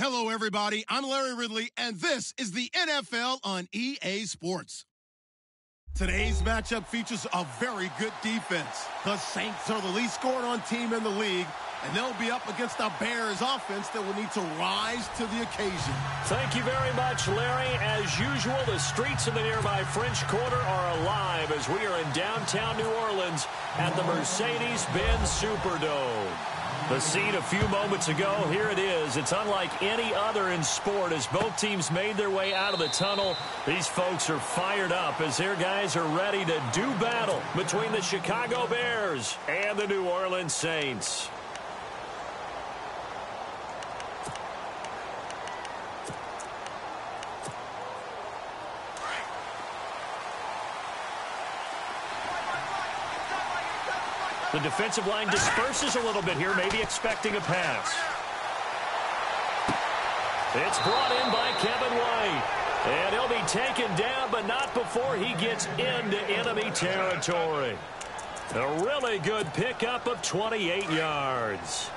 Hello, everybody. I'm Larry Ridley, and this is the NFL on EA Sports. Today's matchup features a very good defense. The Saints are the least scored-on team in the league, and they'll be up against a Bears offense that will need to rise to the occasion. Thank you very much, Larry. As usual, the streets of the nearby French Quarter are alive as we are in downtown New Orleans at the Mercedes-Benz Superdome. The scene a few moments ago, here it is. It's unlike any other in sport as both teams made their way out of the tunnel. These folks are fired up as their guys are ready to do battle between the Chicago Bears and the New Orleans Saints. The defensive line disperses a little bit here, maybe expecting a pass. It's brought in by Kevin White. And he'll be taken down, but not before he gets into enemy territory. A really good pickup of 28 yards.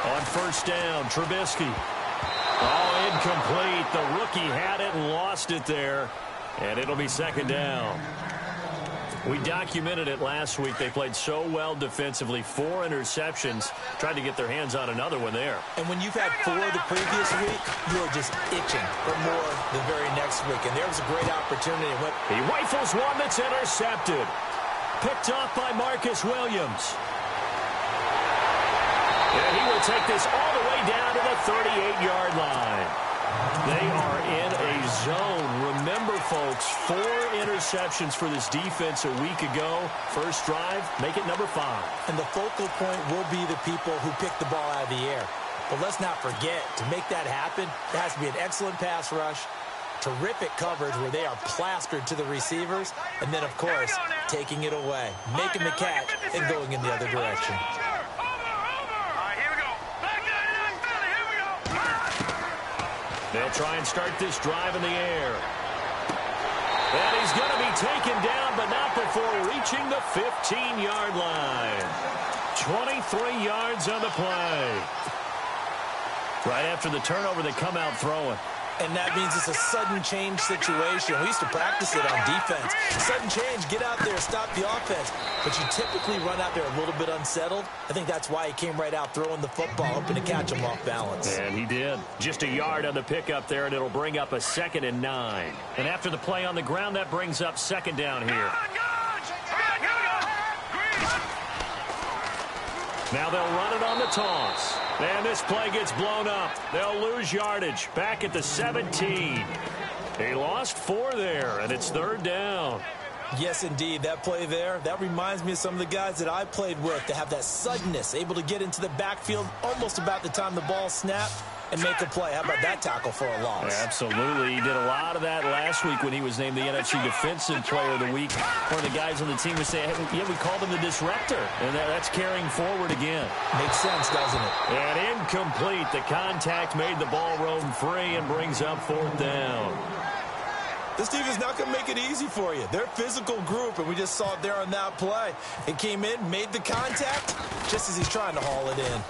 On first down, Trubisky. Oh, incomplete. The rookie had it and lost it there. And it'll be second down. We documented it last week. They played so well defensively. 4 interceptions. Tried to get their hands on another one there. And when you've had 4 the previous week, you're just itching for more the very next week. And there was a great opportunity. He rifles one that's intercepted. Picked off by Marcus Williams. And he will take this all the way down to the 38-yard line. They are in a zone. Remember, folks, 4 interceptions for this defense a week ago. First drive, make it number 5. And the focal point will be the people who pick the ball out of the air. But let's not forget, to make that happen, there has to be an excellent pass rush, terrific coverage where they are plastered to the receivers, and then, of course, taking it away, making the catch, and going in the other direction. They'll try and start this drive in the air. And he's going to be taken down, but not before reaching the 15-yard line. 23 yards on the play. Right after the turnover, they come out throwing. And that means it's a sudden change situation. We used to practice it on defense. Sudden change, get out there, stop the offense. But you typically run out there a little bit unsettled. I think that's why he came right out throwing the football, hoping to catch him off balance. And he did. Just a yard on the pickup there, and it'll bring up a 2nd and 9. And after the play on the ground, that brings up 2nd down here. Now they'll run it on the toss. And this play gets blown up. They'll lose yardage. Back at the 17. They lost 4 there, and it's 3rd down. Yes, indeed. That play there, that reminds me of some of the guys that I played with to have that suddenness, able to get into the backfield almost about the time the ball snapped and make a play. How about that tackle for a loss? Yeah, absolutely. He did a lot of that last week when he was named the NFC Defensive Player of the Week. One of the guys on the team was saying, hey, yeah, we called him the disruptor. And that's carrying forward again. Makes sense, doesn't it? And incomplete. The contact made the ball roam free and brings up 4th down. This team is not going to make it easy for you. They're a physical group, and we just saw it there on that play. It came in, made the contact, just as he's trying to haul it in.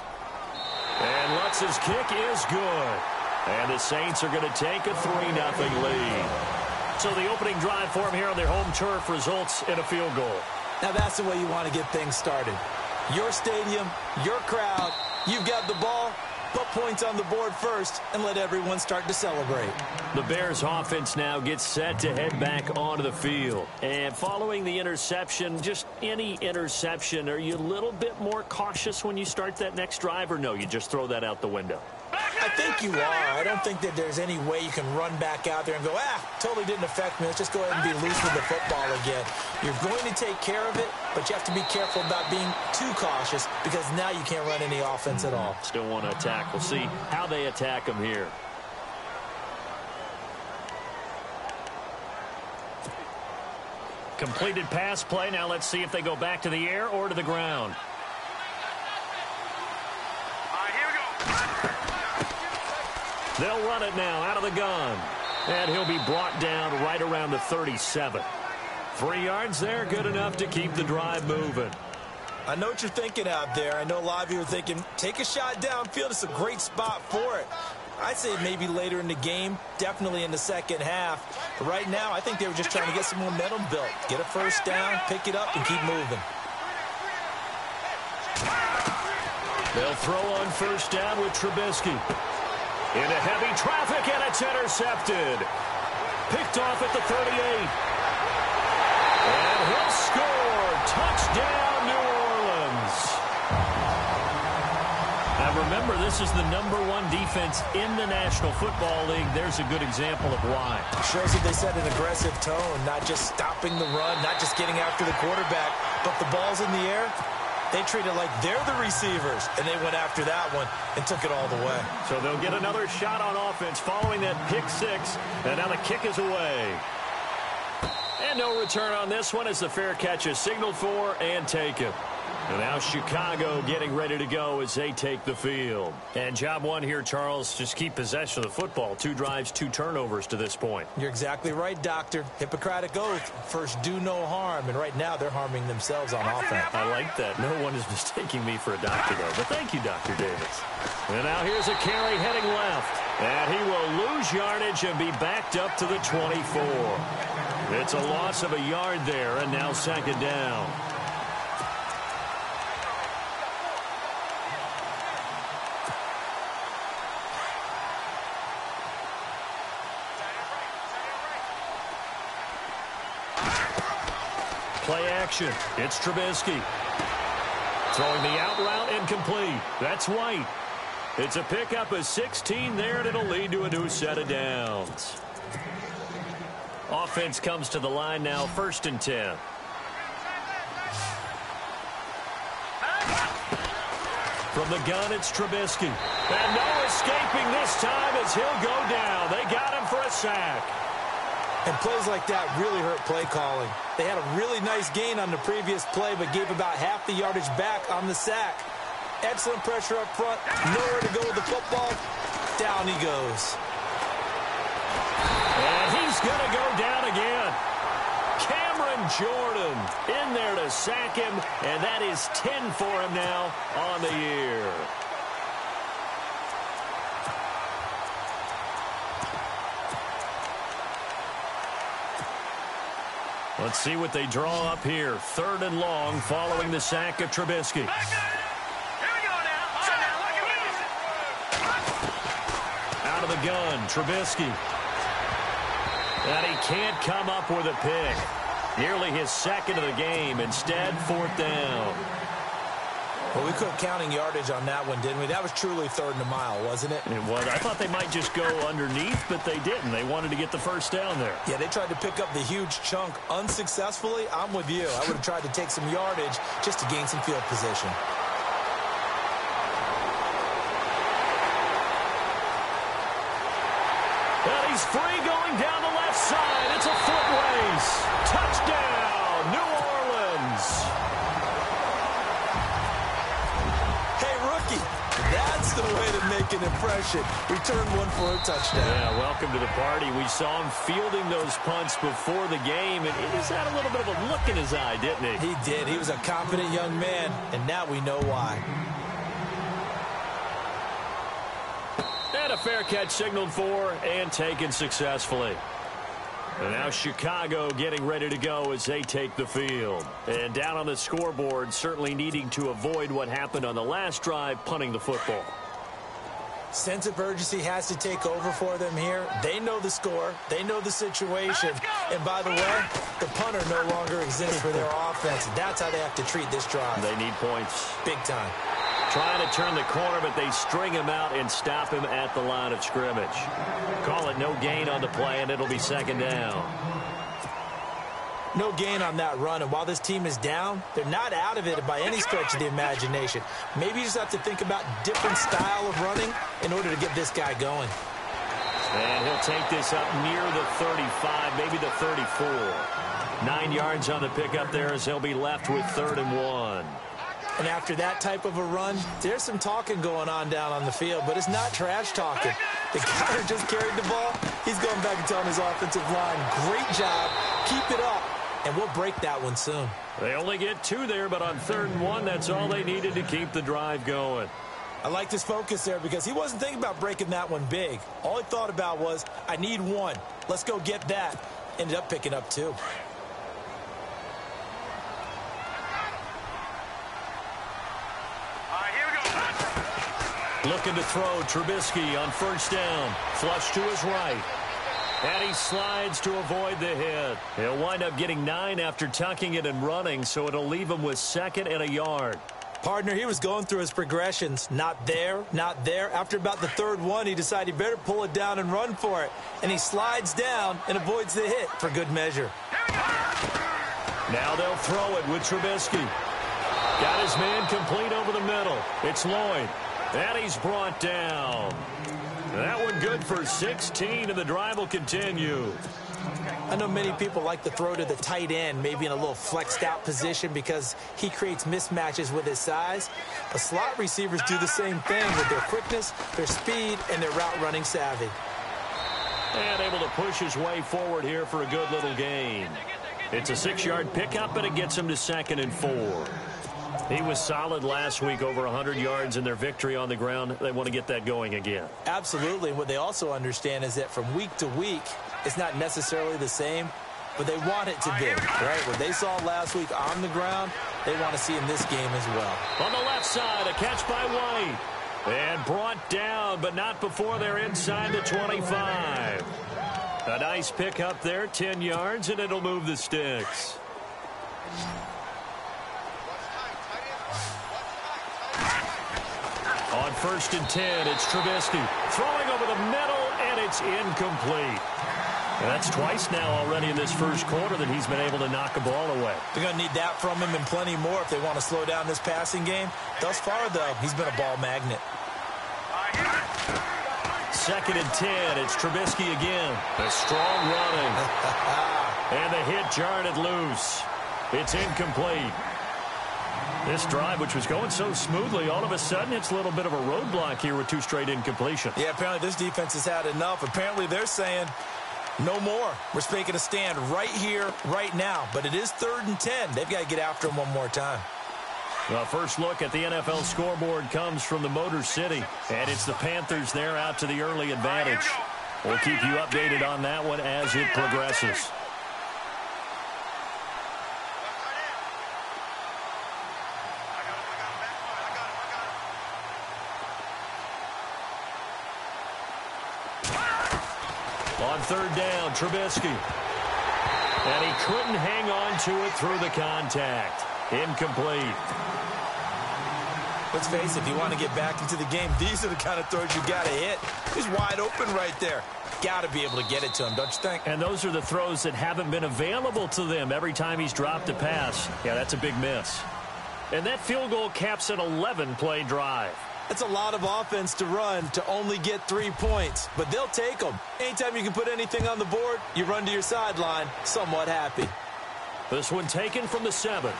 And Lutz's kick is good. And the Saints are going to take a 3-0 lead. So the opening drive for them here on their home turf results in a field goal. Now that's the way you want to get things started. Your stadium, your crowd, you've got the ball. Put points on the board first and let everyone start to celebrate. The Bears offense now gets set to head back onto the field. And following the interception, just any interception, are you a little bit more cautious when you start that next drive, or no, you just throw that out the window? I think you are. I don't think that there's any way you can run back out there and go, totally didn't affect me. Let's just go ahead and be loose with the football again. You're going to take care of it, but you have to be careful about being too cautious because now you can't run any offense at all. Still want to attack. We'll see how they attack them here. Completed pass play. Now let's see if they go back to the air or to the ground. They'll run it now out of the gun. And he'll be brought down right around the 37. 3 yards there, good enough to keep the drive moving. I know what you're thinking out there. I know a lot of you are thinking, take a shot downfield. It's a great spot for it. I'd say maybe later in the game, definitely in the second half. But right now, I think they were just trying to get some momentum built. Get a first down, pick it up, and keep moving. They'll throw on first down with Trubisky. Into heavy traffic, and it's intercepted. Picked off at the 38. And he'll score. Touchdown, New Orleans. Now remember, this is the #1 defense in the National Football League. There's a good example of why. Shows that they set an aggressive tone, not just stopping the run, not just getting after the quarterback, but the ball's in the air. They treat it like they're the receivers, and they went after that one and took it all the way. So they'll get another shot on offense following that pick 6, and now the kick is away. And no return on this one as the fair catch is signaled for and taken. And now Chicago getting ready to go as they take the field. And job one here, Charles, just keep possession of the football. 2 drives, 2 turnovers to this point. You're exactly right, Doctor. Hippocratic oath. First, do no harm. And right now, they're harming themselves on offense. I like that. No one is mistaking me for a doctor, though. But thank you, Dr. Davis. And now here's a carry heading left. And he will lose yardage and be backed up to the 24. It's a loss of a yard there, and now second down. Play action. It's Trubisky. Throwing the out route incomplete. That's White. It's a pickup of 16 there, and it'll lead to a new set of downs. Offense comes to the line now, 1st and 10. From the gun, it's Trubisky. And no escaping this time as he'll go down. They got him for a sack. And plays like that really hurt play calling. They had a really nice gain on the previous play, but gave about half the yardage back on the sack. Excellent pressure up front. Nowhere to go with the football. Down he goes. And he's going to go down again. Cameron Jordan in there to sack him, and that is 10 for him now on the year. Let's see what they draw up here. 3rd and long following the sack of Trubisky. Out of the gun, Trubisky. And he can't come up with a pick. Nearly his 2nd of the game. Instead, 4th down. Well, we quit counting yardage on that one, didn't we? That was truly 3rd and a mile, wasn't it? It was. I thought they might just go underneath, but they didn't. They wanted to get the first down there. Yeah, they tried to pick up the huge chunk unsuccessfully. I'm with you. I would have tried to take some yardage just to gain some field position. And he's free going down the left side. It's a foot race. Touchdown, New Orleans. That's the way to make an impression. Return one for a touchdown. Yeah, welcome to the party. We saw him fielding those punts before the game, and he's had a little bit of a look in his eye, didn't he? He did. He was a confident young man, and now we know why. And a fair catch signaled for and taken successfully. And now Chicago getting ready to go as they take the field. And down on the scoreboard, certainly needing to avoid what happened on the last drive, punting the football. Sense of urgency has to take over for them here. They know the score. They know the situation. And by the way, the punter no longer exists for their offense. That's how they have to treat this drive. They need points. Big time. Trying to turn the corner, but they string him out and stop him at the line of scrimmage. Call it no gain on the play, and it'll be 2nd down. No gain on that run, and while this team is down, they're not out of it by any stretch of the imagination. Maybe you just have to think about different style of running in order to get this guy going. And he'll take this up near the 35, maybe the 34. 9 yards on the pickup there as he'll be left with 3rd and 1. And after that type of a run, there's some talking going on down on the field, but it's not trash talking. The guy who just carried the ball, he's going back and telling his offensive line, great job, keep it up. and we'll break that one soon. They only get 2 there, but on 3rd and 1, that's all they needed to keep the drive going. I like his focus there because he wasn't thinking about breaking that one big. All he thought about was, I need 1. Let's go get that. Ended up picking up 2. Looking to throw, Trubisky on 1st down. Flush to his right. And he slides to avoid the hit. He'll wind up getting 9 after tucking it and running, so it'll leave him with 2nd and a yard. Partner, he was going through his progressions. Not there, not there. After about the 3rd one, he decided he better pull it down and run for it. And he slides down and avoids the hit for good measure. Now they'll throw it with Trubisky. Got his man complete over the middle. It's Lloyd. And he's brought down. That one good for 16, and the drive will continue. I know many people like to throw to the tight end, maybe in a little flexed out position because he creates mismatches with his size. But slot receivers do the same thing with their quickness, their speed, and their route running savvy. And able to push his way forward here for a good little gain. It's a 6-yard pickup, and it gets him to 2nd and 4. He was solid last week, over 100 yards in their victory on the ground. They want to get that going again. Absolutely. What they also understand is that from week to week, it's not necessarily the same, but they want it to be, right? What they saw last week on the ground, they want to see in this game as well. On the left side, a catch by White. And brought down, but not before they're inside the 25. A nice pickup there, 10 yards, and it'll move the sticks. On 1st and 10, it's Trubisky. Throwing over the middle, and it's incomplete. And that's twice now already in this first quarter that he's been able to knock a ball away. They're going to need that from him and plenty more if they want to slow down this passing game. Thus far, though, he's been a ball magnet. 2nd and 10, it's Trubisky again. The strong running. And the hit jarred it loose. It's incomplete. This drive, which was going so smoothly, all of a sudden it's a little bit of a roadblock here with 2 straight incompletions. Yeah, apparently this defense has had enough. Apparently they're saying no more. We're making a stand right here, right now. But it is 3rd and 10. They've got to get after him one more time. The first look at the NFL scoreboard comes from the Motor City, and it's the Panthers there out to the early advantage. We'll keep you updated on that one as it progresses. On 3rd down, Trubisky. And he couldn't hang on to it through the contact. Incomplete. Let's face it, if you want to get back into the game, these are the kind of throws you got to hit. He's wide open right there. Got to be able to get it to him, don't you think? And those are the throws that haven't been available to them every time he's dropped a pass. Yeah, that's a big miss. And that field goal caps an 11-play drive. That's a lot of offense to run to only get 3 points, but they'll take them. Anytime you can put anything on the board, you run to your sideline, somewhat happy. This one taken from the 7.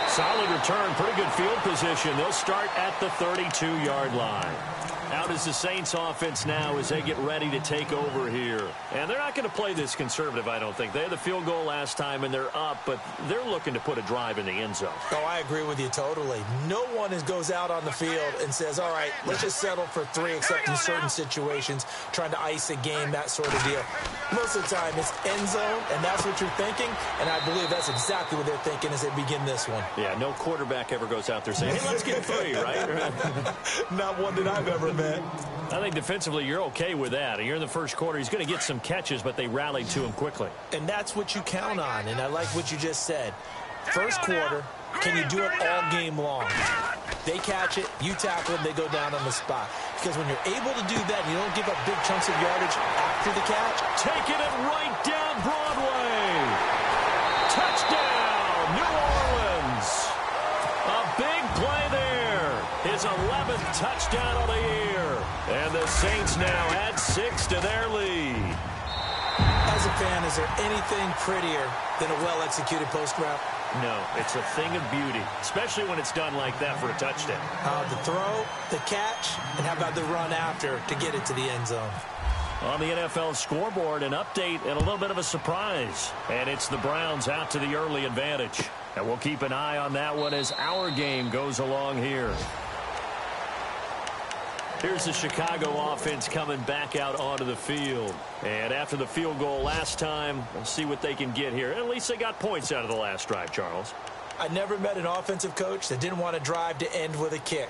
Solid return, pretty good field position. They'll start at the 32-yard line. Out is the Saints offense now as they get ready to take over here. And they're not going to play this conservative, I don't think. They had the field goal last time, and they're up, but they're looking to put a drive in the end zone. Oh, I agree with you totally. No one goes out on the field and says, all right, let's just settle for 3, except in certain situations, trying to ice a game, that sort of deal. Most of the time, it's end zone, and that's what you're thinking, and I believe that's exactly what they're thinking as they begin this one. Yeah, no quarterback ever goes out there saying, hey, let's get 3, right? Not one that I've ever met. I think defensively you're okay with that. You're in the first quarter. He's going to get some catches, but they rallied to him quickly. And that's what you count on, and I like what you just said. First quarter, can you do it all game long? They catch it, you tackle it, they go down on the spot. Because when you're able to do that, you don't give up big chunks of yardage after the catch. Taking it right down Broadway. Touchdown, New Orleans. A big play there. His 11th touchdown of the year. And the Saints now add 6 to their lead. As a fan, is there anything prettier than a well-executed post route? No, it's a thing of beauty, especially when it's done like that for a touchdown. The throw, the catch, and how about the run after to get it to the end zone? On the NFL scoreboard, an update and a little bit of a surprise. And it's the Browns out to the early advantage. And we'll keep an eye on that one as our game goes along here. Here's the Chicago offense coming back out onto the field. And after the field goal last time, we'll see what they can get here. At least they got points out of the last drive, Charles. I never met an offensive coach that didn't want to drive to end with a kick.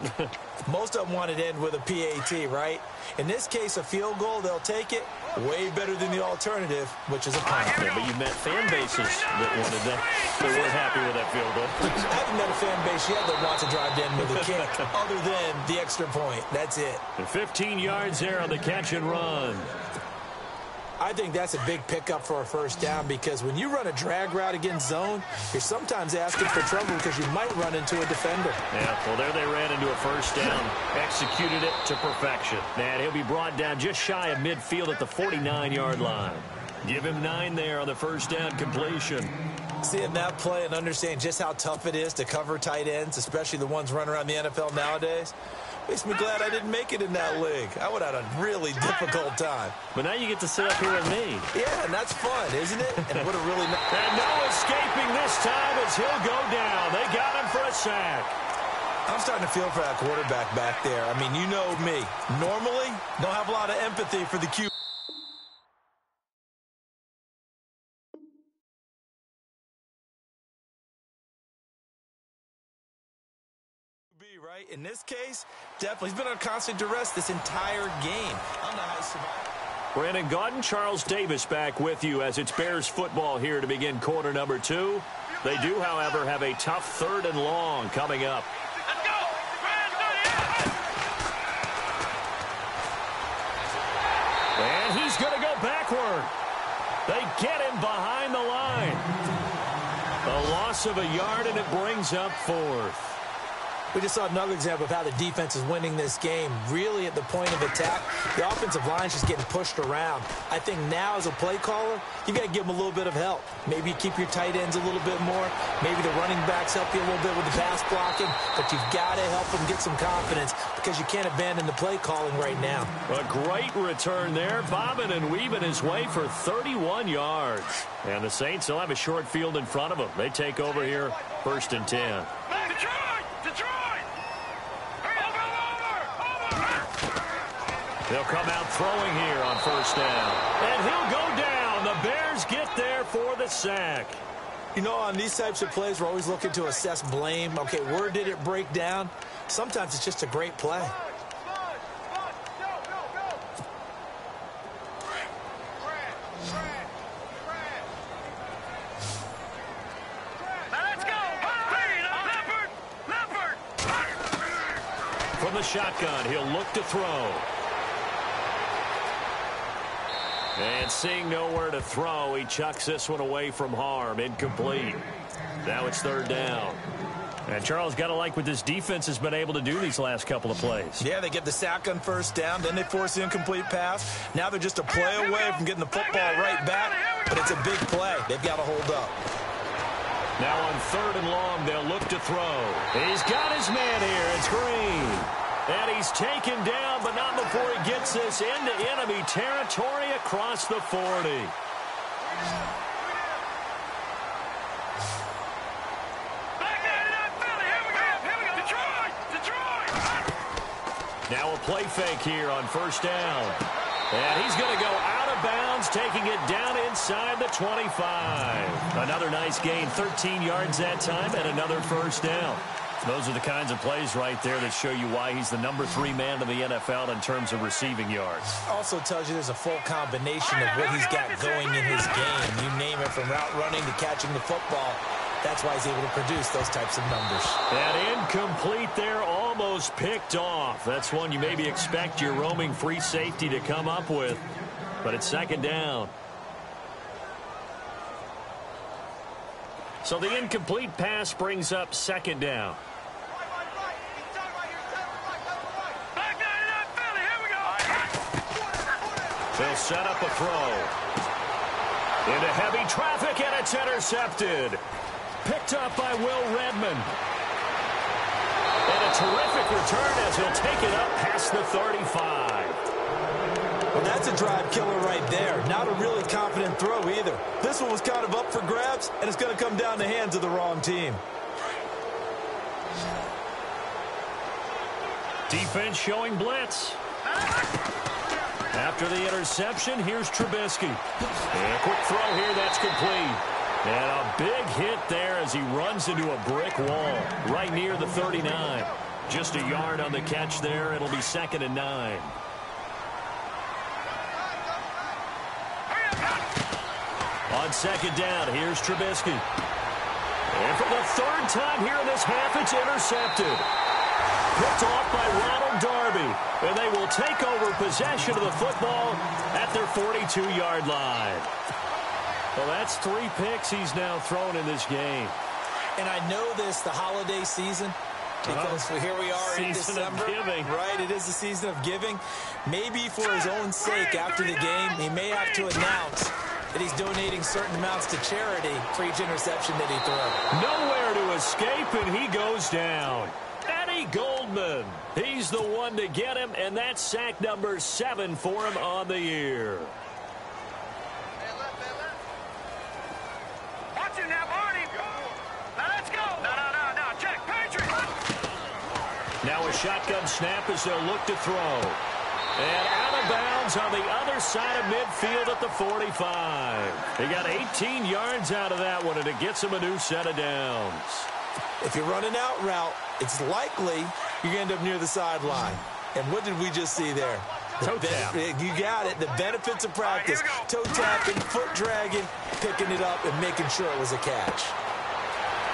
Most of them wanted to end with a PAT, right? In this case, a field goal, they'll take it. Way better than the alternative, which is a punt. Yeah, but you met fan bases that wanted that. They weren't happy with that field goal. I haven't met a fan base yet that wants to drive to end with a kick, other than the extra point. That's it. And 15 yards there on the catch and run. I think that's a big pickup for a first down because when you run a drag route against zone, you're sometimes asking for trouble because you might run into a defender. Yeah, well, there they ran into a first down. Executed it to perfection. And he'll be brought down just shy of midfield at the 49-yard line. Give him 9 there on the first down completion. Seeing that play and understanding just how tough it is to cover tight ends, especially the ones running around the NFL nowadays, makes me glad I didn't make it in that league. I would have had a really difficult time. But now you get to sit up here with me. Yeah, and that's fun, isn't it? And it would have really... And no escaping this time as he'll go down. They got him for a sack. I'm starting to feel for that quarterback back there. I mean, you know me. Normally, don't have a lot of empathy for the QB. Right? In this case, definitely. He's been on constant duress this entire game. I don't know how he survived. Brandon Gaudin, Charles Davis back with you as it's Bears football here to begin quarter number 2. They do, however, have a tough 3rd and long coming up. Let's go! And he's going to go backward. They get him behind the line. A loss of a yard, and it brings up 4th. We just saw another example of how the defense is winning this game. Really at the point of attack, the offensive line is just getting pushed around. I think now as a play caller, you got to give them a little bit of help. Maybe you keep your tight ends a little bit more. Maybe the running backs help you a little bit with the pass blocking. But you've got to help them get some confidence because you can't abandon the play calling right now. A great return there. Bobbing and weaving his way for 31 yards. And the Saints will have a short field in front of them. They take over here, 1st and 10. They'll come out throwing here on 1st down. And he'll go down. The Bears get there for the sack. You know, on these types of plays, we're always looking to assess blame. Okay, where did it break down? Sometimes it's just a great play. From the shotgun, he'll look to throw. And seeing nowhere to throw, he chucks this one away from harm. Incomplete. Now it's 3rd down. And Charles, got to like what this defense has been able to do these last couple of plays. Yeah, they get the sack on 1st down, then they force the incomplete pass. Now they're just a play away from getting the football right back, but it's a big play. They've got to hold up. Now on 3rd and long, they'll look to throw. He's got his man here. It's Green. And he's taken down, but not before he gets this into enemy territory across the 40. Now a play fake here on 1st down. And he's going to go out of bounds, taking it down inside the 25. Another nice gain, 13 yards that time, and another 1st down. Those are the kinds of plays right there that show you why he's the number 3 man in the NFL in terms of receiving yards. Also tells you there's a full combination of what he's got going in his game. You name it, from route running to catching the football. That's why he's able to produce those types of numbers. And incomplete there, almost picked off. That's one you maybe expect your roaming free safety to come up with. But it's 2nd down. So the incomplete pass brings up 2nd down. They'll set up a throw. Into heavy traffic, and it's intercepted. Picked up by Will Redmond. And a terrific return as he'll take it up past the 35. Well, that's a drive killer right there. Not a really confident throw either. This one was kind of up for grabs, and it's going to come down the hands of the wrong team. Defense showing blitz. After the interception, here's Trubisky. And a quick throw here, that's complete. And a big hit there as he runs into a brick wall right near the 39. Just a yard on the catch there. It'll be 2nd and 9. On 2nd down, here's Trubisky. And for the 3rd time here in this half, it's intercepted. Picked off by Ronald Darby. And they will take over possession of the football at their 42-yard line. Well, that's 3 picks he's now thrown in this game. And I know this, the holiday season, because here we are in December. Giving. Right, it is the season of giving. Maybe for his own sake after the game, he may have to announce that he's donating certain amounts to charity for each interception that he throws. Nowhere to escape, and he goes down. Eddie Goldman, he's the one to get him, and that's sack number 7 for him on the year. Watch it now, Barney. Now let's go. No, check, Patriot. Now a shotgun snap as they'll look to throw. And out of bounds on the other side of midfield at the 45. He got 18 yards out of that one, and it gets him a new set of downs. If you're running out route, it's likely you're going to end up near the sideline. And what did we just see there? Toe tap. You got it. The benefits of practice. Toe tapping, foot dragging, picking it up, and making sure it was a catch.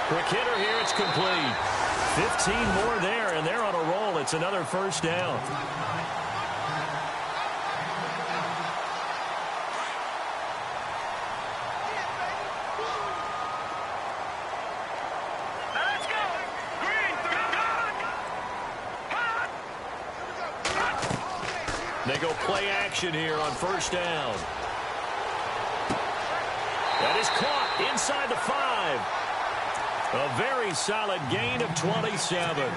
Quick hitter here. It's complete. 15 more there, and they're on a roll. It's another 1st down. They go play action here on 1st down. That is caught inside the 5. A very solid gain of 27.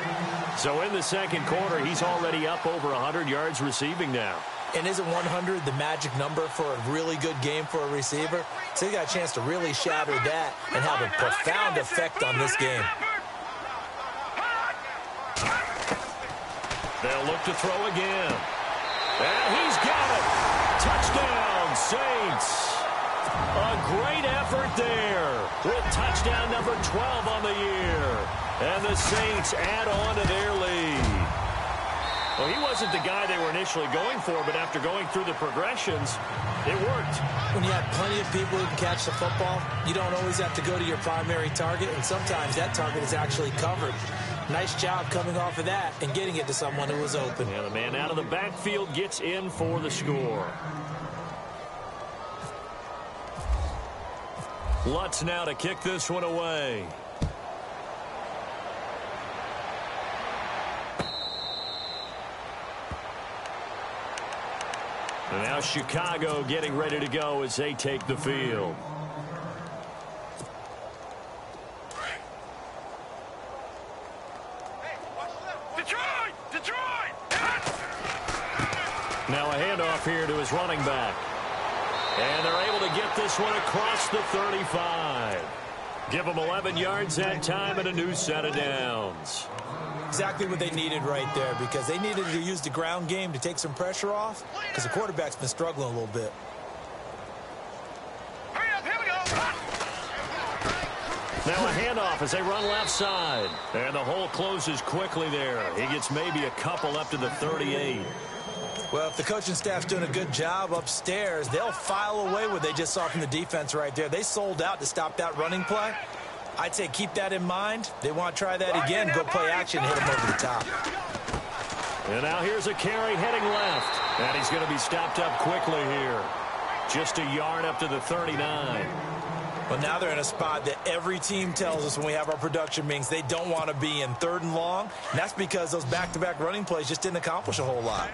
So in the 2nd quarter, he's already up over 100 yards receiving now. And isn't 100 the magic number for a really good game for a receiver? So he got a chance to really shatter that and have a profound effect on this game. They'll look to throw again. And he's got it. Touchdown, Saints. A great effort there with touchdown number 12 on the year. And the Saints add on to their lead. Well, he wasn't the guy they were initially going for, but after going through the progressions, it worked. When you have plenty of people who can catch the football, you don't always have to go to your primary target, and sometimes that target is actually covered. Nice job coming off of that and getting it to someone who was open. Yeah, the man out of the backfield gets in for the score. Lutz now to kick this one away. And now Chicago getting ready to go as they take the field. Now a handoff here to his running back. And they're able to get this one across the 35. Give them 11 yards that time and a new set of downs. Exactly what they needed right there, because they needed to use the ground game to take some pressure off, because the quarterback's been struggling a little bit. Hurry up, here we go. Now a handoff as they run left side. And the hole closes quickly there. He gets maybe a couple up to the 38. Well, if the coaching staff's doing a good job upstairs, they'll file away what they just saw from the defense right there. They sold out to stop that running play. I'd say keep that in mind. They want to try that again, go play action, hit him over the top. And now here's a carry heading left. And he's going to be stopped up quickly here. Just a yard up to the 39. Well, now they're in a spot that every team tells us when we have our production meetings they don't want to be in, 3rd and long. And that's because those back-to-back running plays just didn't accomplish a whole lot.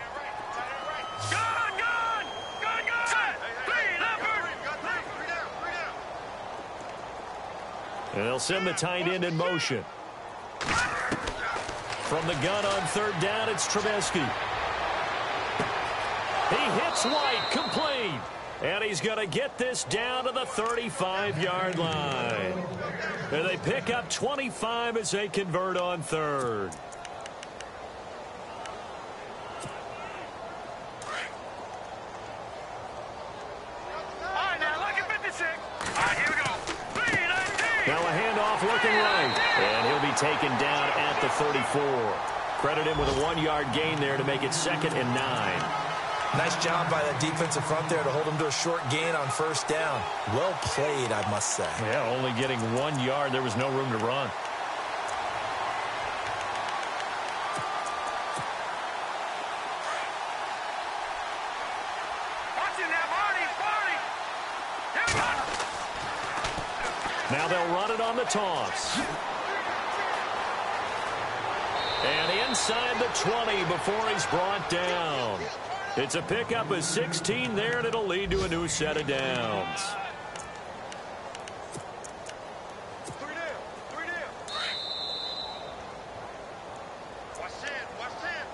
And they'll send the tight end in motion. From the gun on 3rd down, it's Trubisky. He hits White, complete. And he's going to get this down to the 35-yard line. And they pick up 25 as they convert on third. Now a handoff looking right. And he'll be taken down at the 34. Credit him with a 1-yard gain there to make it 2nd and 9. Nice job by that defensive front there to hold him to a short gain on first down. Well played, I must say. Yeah, only getting 1 yard. There was no room to run. Now they'll run it on the toss. And inside the 20 before he's brought down. It's a pickup of 16 there, and it'll lead to a new set of downs. What's in?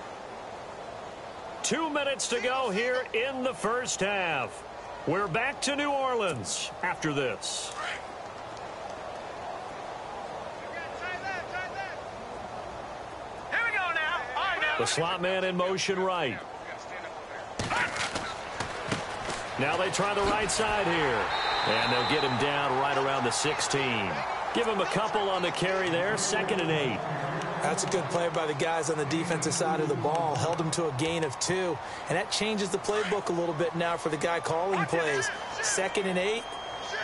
2 minutes to go here in the first half. We're back to New Orleans after this. Here we go now. All right, now. The slot man in motion right. Now they try the right side here. And they'll get him down right around the 16. Give him a couple on the carry there. 2nd and 8. That's a good play by the guys on the defensive side of the ball. Held him to a gain of 2. And that changes the playbook a little bit now for the guy calling plays. 2nd and 8.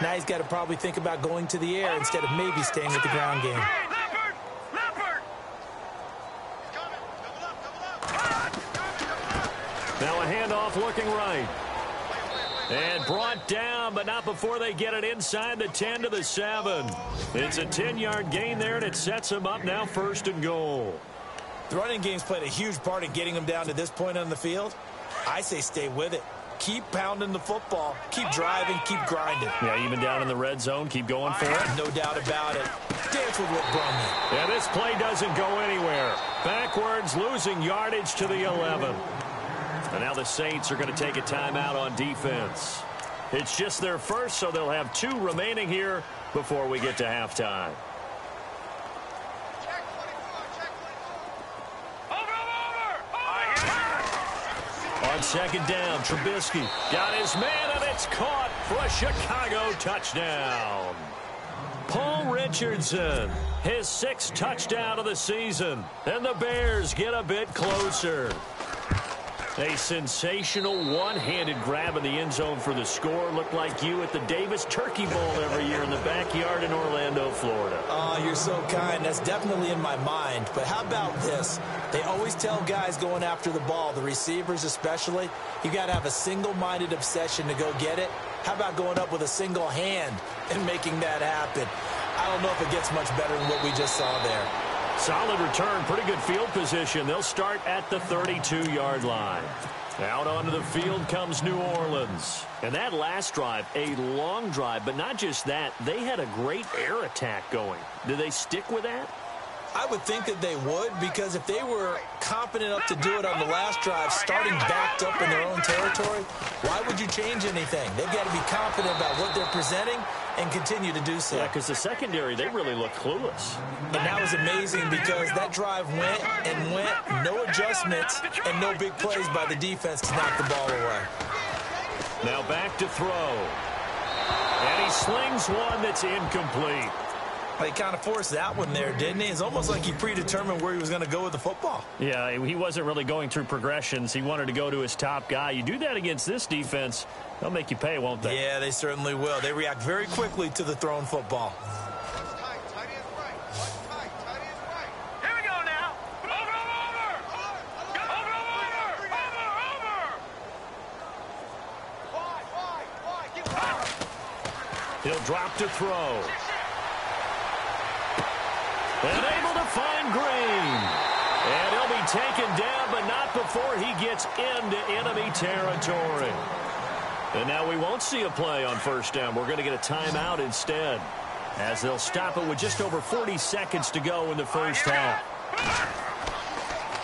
Now he's got to probably think about going to the air instead of maybe staying with the ground game. Now a handoff looking right. And brought down, but not before they get it inside the 10 to the 7. It's a 10-yard gain there, and it sets them up now 1st and goal. The running game's played a huge part in getting them down to this point on the field. I say stay with it. Keep pounding the football. Keep driving. Keep grinding. Yeah, even down in the red zone, keep going for it. No doubt about it. Dance with what brung you. Yeah, this play doesn't go anywhere. Backwards, losing yardage to the 11. And now the Saints are going to take a timeout on defense. It's just their first, so they'll have 2 remaining here before we get to halftime. On 2nd down, Trubisky got his man, and it's caught for a Chicago touchdown. Paul Richardson, his 6th touchdown of the season, and the Bears get a bit closer. A sensational one-handed grab in the end zone for the score. Looked like you at the Davis Turkey Bowl every year in the backyard in Orlando, Florida. Oh, you're so kind. That's definitely in my mind. But how about this? They always tell guys going after the ball, the receivers especially, you got to have a single-minded obsession to go get it. How about going up with a single hand and making that happen? I don't know if it gets much better than what we just saw there. Solid return, pretty good field position. They'll start at the 32-yard line. Out onto the field comes New Orleans. And that last drive, a long drive, but not just that. They had a great air attack going. Did they stick with that? I would think that they would, because if they were confident enough to do it on the last drive, starting backed up in their own territory, why would you change anything? They've got to be confident about what they're presenting and continue to do so. Yeah, because the secondary, they really look clueless. And that was amazing because that drive went and went, no adjustments, and no big plays by the defense to knock the ball away. Now back to throw. And he slings one that's incomplete. He kind of forced that one there, didn't he? It's almost like he predetermined where he was going to go with the football. Yeah, he wasn't really going through progressions. He wanted to go to his top guy. You do that against this defense, they'll make you pay, won't they? Yeah, they certainly will. They react very quickly to the thrown football. Here we go now. Over. He'll drop to throw. And able to find Green. And he'll be taken down, but not before he gets into enemy territory. And now we won't see a play on first down. We're going to get a timeout instead, as they'll stop it with just over 40 seconds to go in the first half.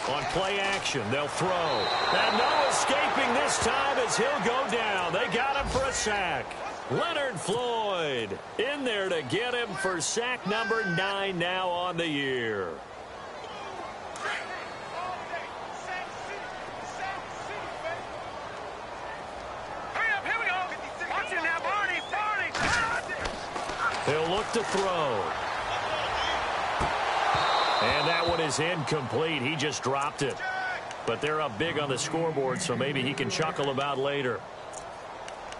On play action, they'll throw. And no escaping this time as he'll go down. They got him for a sack. Leonard Floyd in there to get him for sack number 9 now on the year. He'll look to throw. And that one is incomplete. He just dropped it. But they're up big on the scoreboard, so maybe he can chuckle about later.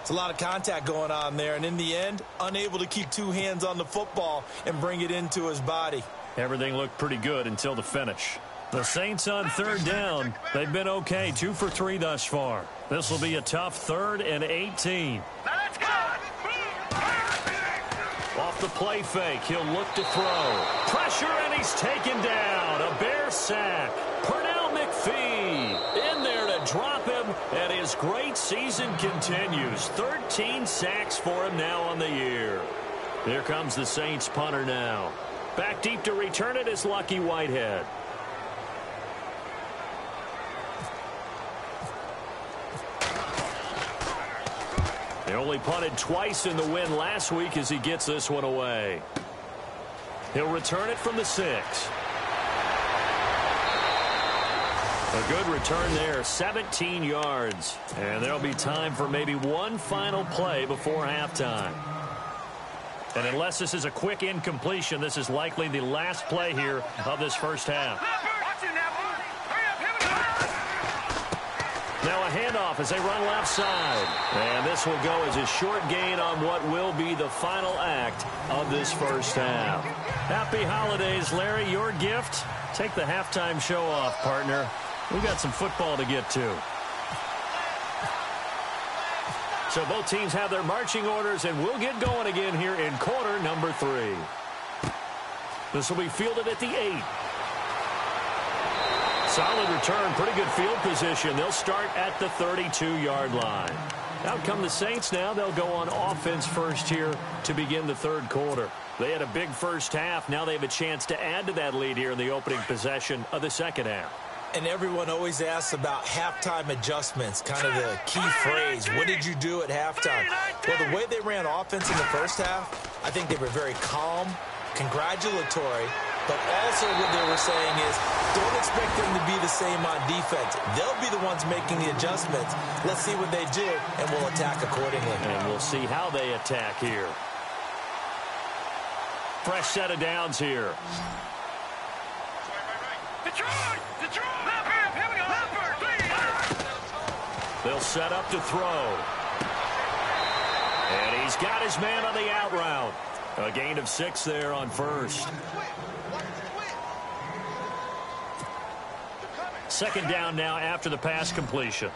It's a lot of contact going on there, and in the end, unable to keep 2 hands on the football and bring it into his body. Everything looked pretty good until the finish. The Saints on 3rd down. They've been okay, 2 for 3 thus far. This will be a tough 3rd and 18. Let's go! Off the play fake, he'll look to throw. Pressure, and he's taken down. A Bear sack. Pernell McPhee in there to drop him, and his great season continues. 13 sacks for him now on the year. Here comes the Saints punter now. Back deep to return it is Lucky Whitehead. They only punted twice in the win last week as he gets this one away. He'll return it from the 6. A good return there, 17 yards. And there'll be time for maybe one final play before halftime. And unless this is a quick incompletion, this is likely the last play here of this first half. Now a handoff as they run left side. And this will go as a short gain on what will be the final act of this first half. Happy holidays, Larry. Your gift? Take the halftime show off, partner. We got some football to get to. So both teams have their marching orders, and we'll get going again here in quarter number 3. This will be fielded at the 8. Solid return, pretty good field position. They'll start at the 32-yard line. Out come the Saints now. They'll go on offense first here to begin the 3rd quarter. They had a big first half. Now they have a chance to add to that lead here in the opening possession of the 2nd half. And everyone always asks about halftime adjustments, kind of the key phrase. What did you do at halftime? Well, the way they ran offense in the first half, I think they were very calm, congratulatory, but also what they were saying is don't expect them to be the same on defense. They'll be the ones making the adjustments. Let's see what they do, and we'll attack accordingly. And we'll see how they attack here. Fresh set of downs here. They'll set up to throw. And he's got his man on the out route. A gain of 6 there on first. 2nd down now after the pass completion.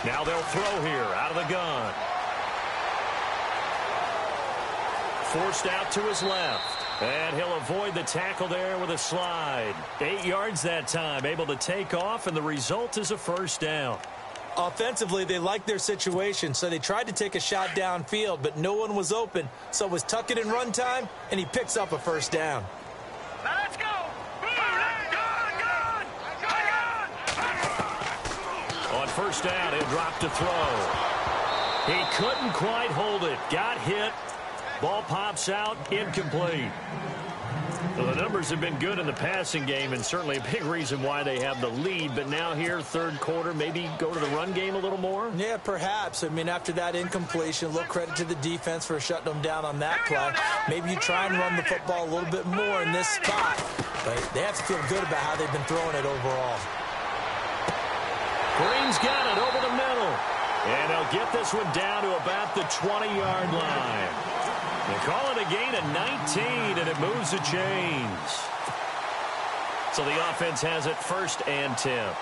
Now they'll throw here out of the gun. Forced out to his left. And he'll avoid the tackle there with a slide. 8 yards that time, able to take off, and the result is a first down. Offensively, they liked their situation, so they tried to take a shot downfield, but no one was open. So it was tuck it in run time, and he picks up a first down. Let's go! On first down, he'll drop to throw. He couldn't quite hold it. Got hit. Ball pops out, incomplete. Well, the numbers have been good in the passing game, and certainly a big reason why they have the lead. But now here, 3rd quarter, maybe go to the run game a little more? Yeah, perhaps. I mean, after that incompletion, a little credit to the defense for shutting them down on that play. Maybe you try and run the football a little bit more in this spot. But they have to feel good about how they've been throwing it overall. Green's got it over the middle. And they'll get this one down to about the 20-yard line. They call it a gain of 19, and it moves the chains. So the offense has it 1st and 10.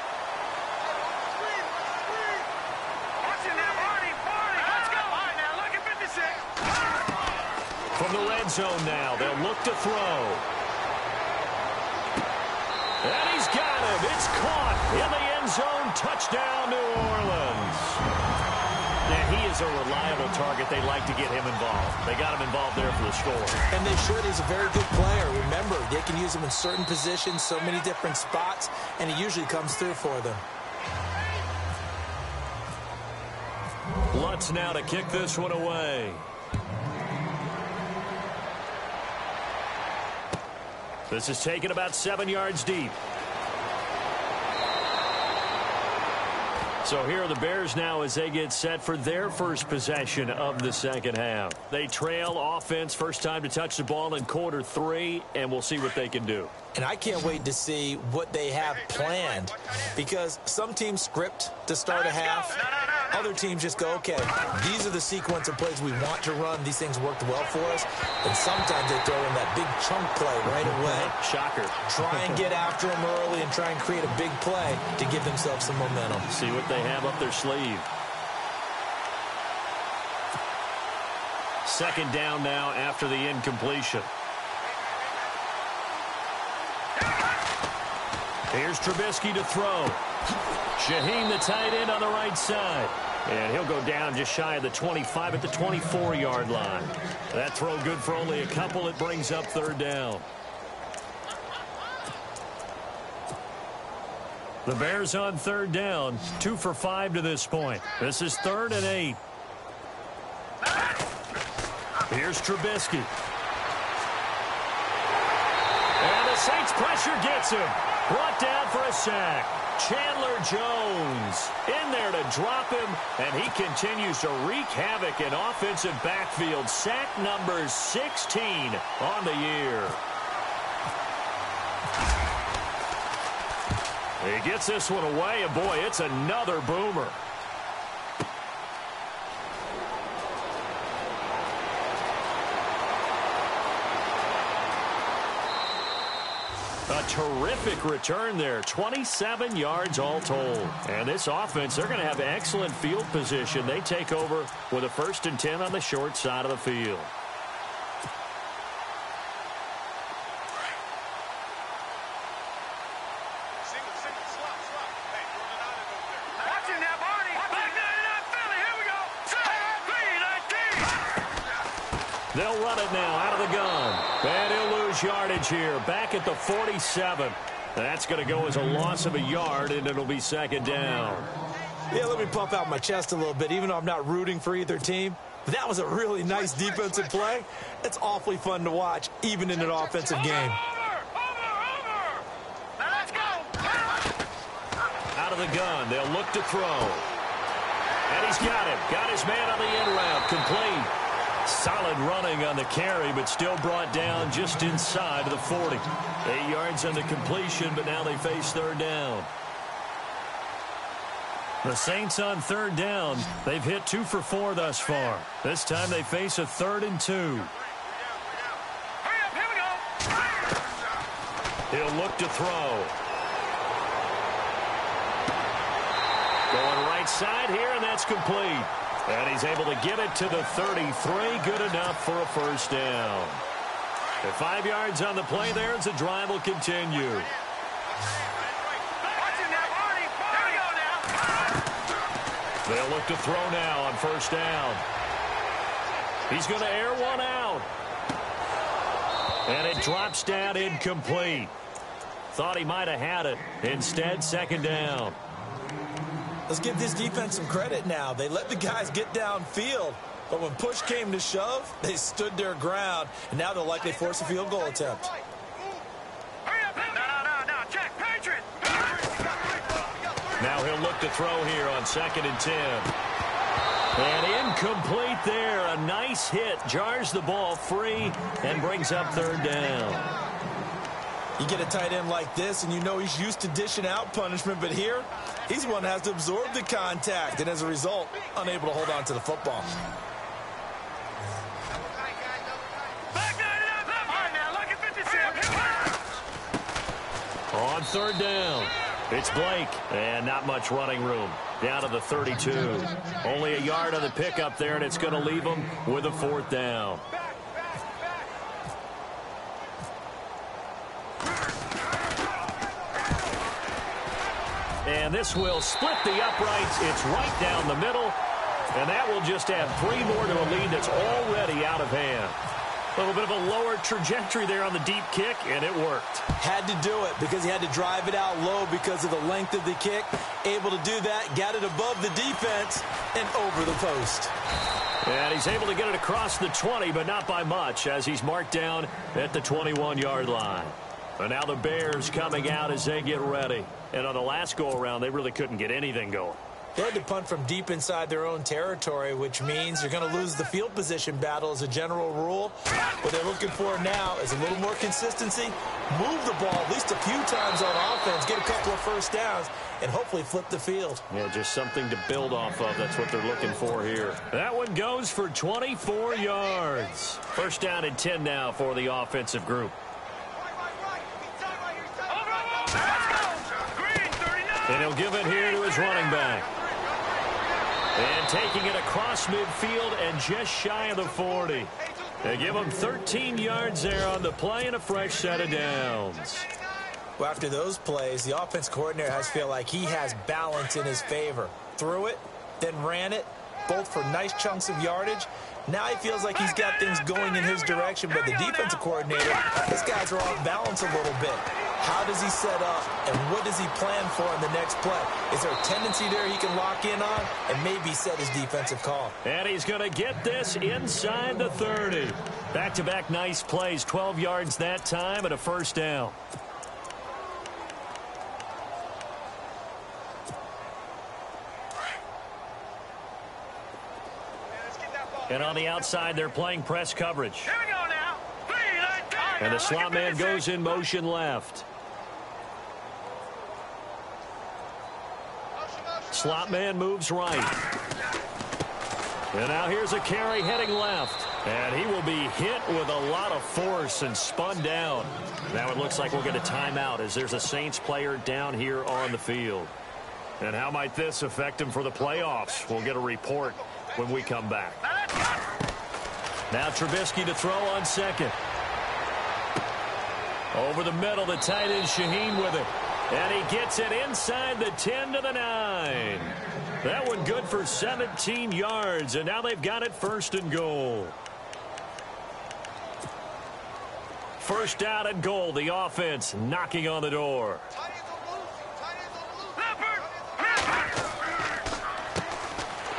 From the red zone now, they'll look to throw. And he's got him. It's caught in the end zone. Touchdown, New Orleans. Yeah, he is a reliable target. They like to get him involved. They got him involved there for the score. And they should. He's a very good player. Remember, they can use him in certain positions, so many different spots, and he usually comes through for them. Lutz now to kick this one away. This is taken about 7 yards deep. So here are the Bears now as they get set for their first possession of the second half. They trail offense, first time to touch the ball in quarter 3, and we'll see what they can do. And I can't wait to see what they have planned, because some teams script to start a half. Other teams just go, okay, these are the sequence of plays we want to run. These things worked well for us. And sometimes they throw in that big chunk play right away. Shocker. Try and get after them early and try and create a big play to give themselves some momentum. See what they have up their sleeve. Second down now after the incompletion. Here's Trubisky to throw. Shaheen, the tight end, on the right side. And he'll go down just shy of the 25 at the 24-yard line. That throw good for only a couple. It brings up third down. The Bears on third down, 2 for 5 to this point. This is 3rd and 8. Here's Trubisky. And the Saints pressure gets him. Brought down for a sack. Chandler Jones in there to drop him, and he continues to wreak havoc in offensive backfield. Sack number 16 on the year. He gets this one away, and boy, it's another boomer. A terrific return there. 27 yards all told. And this offense, they're going to have excellent field position. They take over with a 1st and 10 on the short side of the field. They'll run it now out of the gun. And he'll lose yardage here. Back at the 47. That's going to go as a loss of a yard, and it'll be second down. Yeah, let me pump out my chest a little bit, even though I'm not rooting for either team. But that was a really nice defensive play. It's awfully fun to watch, even in an offensive game. Out of the gun. They'll look to throw. And he's got him. Got his man on the end route. Complete. Solid running on the carry, but still brought down just inside of the 40. 8 yards on the completion, but now they face third down. The Saints on third down. They've hit 2 for 4 thus far. This time they face a 3rd and 2. He'll look to throw. Going right side here, and that's complete. And he's able to get it to the 33. Good enough for a first down. At 5 yards on the play there as the drive will continue. They'll look to throw now on first down. He's going to air one out. And it drops down incomplete. Thought he might have had it. Instead, second down. Let's give this defense some credit now. They let the guys get downfield, but when push came to shove, they stood their ground, and now they'll likely force a field goal attempt. Now he'll look to throw here on 2nd and 10. And incomplete there. A nice hit. Jars the ball free and brings up third down. You get a tight end like this, and you know he's used to dishing out punishment, but here, he's the one that has to absorb the contact, and as a result, unable to hold on to the football. On third down, it's Blake, and not much running room. Down to the 32. Only a yard on the pickup there, and it's going to leave him with a 4th down. And this will split the uprights. It's right down the middle. And that will just add 3 more to a lead that's already out of hand. A little bit of a lower trajectory there on the deep kick, and it worked. Had to do it because he had to drive it out low because of the length of the kick. Able to do that, got it above the defense, and over the post. And he's able to get it across the 20, but not by much, as he's marked down at the 21-yard line. And now the Bears coming out as they get ready. And on the last go-around, they really couldn't get anything going. They had to punt from deep inside their own territory, which means you're going to lose the field position battle as a general rule. What they're looking for now is a little more consistency, move the ball at least a few times on offense, get a couple of first downs, and hopefully flip the field. Yeah, just something to build off of. That's what they're looking for here. That one goes for 24 yards. First down and 10 now for the offensive group. And he'll give it here to his running back. And taking it across midfield and just shy of the 40. They give him 13 yards there on the play and a fresh set of downs. Well, after those plays, the offense coordinator has to feel like he has balance in his favor. Threw it, then ran it, both for nice chunks of yardage. Now he feels like he's got things going in his direction, but the defensive coordinator, his guys are off balance a little bit. How does he set up, and what does he plan for in the next play? Is there a tendency there he can lock in on and maybe set his defensive call? And he's going to get this inside the 30. Back-to-back nice plays, 12 yards that time and a first down. And on the outside, they're playing press coverage. Here we go now. And the slot man goes in motion left. Slot man moves right. And now here's a carry heading left. And he will be hit with a lot of force and spun down. Now it looks like we'll get a timeout as there's a Saints player down here on the field. And how might this affect him for the playoffs? We'll get a report when we come back. Now Trubisky to throw on second. Over the middle, the tight end Shaheen with it. And he gets it inside the 10 to the 9. That one good for 17 yards, and now they've got it first and goal. First down and goal, the offense knocking on the door.